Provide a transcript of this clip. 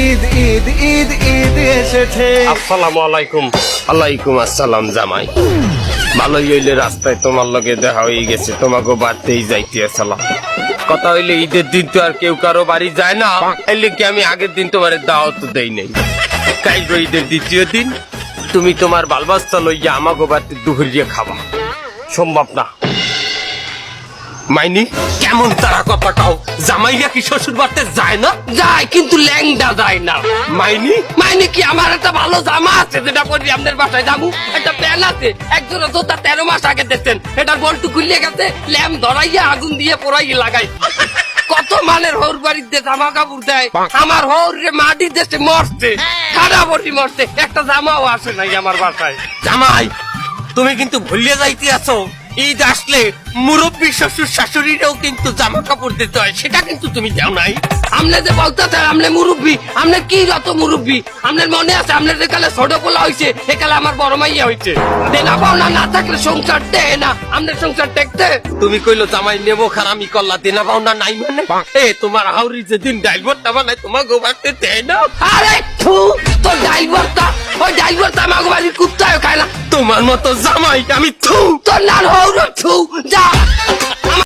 ঈদ ঈদ ঈদ ঈদ এসেছে। আসসালামু আলাইকুম। ওয়ালাইকুম আসসালাম জামাই। ভালোই হইলে রাস্তায় তোমার লগে দেখা হয়ে গেছে, তোমাকে বাড়তেই যাইতে আসলাম। কথা হইলে ঈদের দিন তো আর কেউ কারো বাড়ি যায় না, এলে কি আমি আগের দিন তোমার দাওয়াত দেই নাই। কাইল ঈদের দ্বিতীয় দিন তুমি তোমার বালবাচ্চা লইয়া আমাকে বাড়িতে দুপুরিয়ে খাবা, সম্ভব না। মাইনি কেমন তারা কথা কাও, জামাইয়া কি শ্বশুর বাড়িতে যায় না? যায়, কিন্তু ল্যাংডা যায় না। মাইনি মাইনি কি আমার একটা ভালো জামা আছে যেটা পরি আপনার বাসায় যাবো, একটা প্যান্ট আছে একজোড়া জোতা 13 মাস আগে দেখছেন, এটার বল্টু খুলিয়ে গেছে, ল্যাম্প ধরাইয়া আগুন দিয়ে পোড়াই লাগাই। কত মানের হৌর বাড়িতে জামা কাপড় দেয়, আমার হৌর মাটি দেশে মরছে, খারাপটি মরছে, একটা জামাও আসে নাই আমার বাসায়। জামাই তুমি কিন্তু ভুলিয়ে যাইতে আছো, ঈদ আসলে মুরব্বী শ্বশুর শাশুড়িরাও কিন্তু জামা কাপড় দিতে হয়, সেটা কিন্তু তুমি দাও নাই। আমনে যে বলতে আমনে মুরব্বী, আমনে কি যত মুরব্বী, আমনের মনে আছে আমনের যেকালে ছোট পোলা হয়েছে একালে আমার বড় মাইয়া হয়েছে। দেনা পাওনা না থাকলে সংসার টেকে না, আমনের সংসার টেকতে। তুমি কইলো জামাই নেবো খারামি করলা, দেনা পাওনা নাই মানে এ তোমার হাউরি যেদিন ড্রাইভারটা বানায় তোমার গোবারতে দেয় না। আরে তোর ড্রাইভারটা, ওই ড্রাইভারটা আমার গোবারি কুত্তায় খায় না। তোমার মতো জামাই আমি থু, তোর নাল হৌর থু, যা।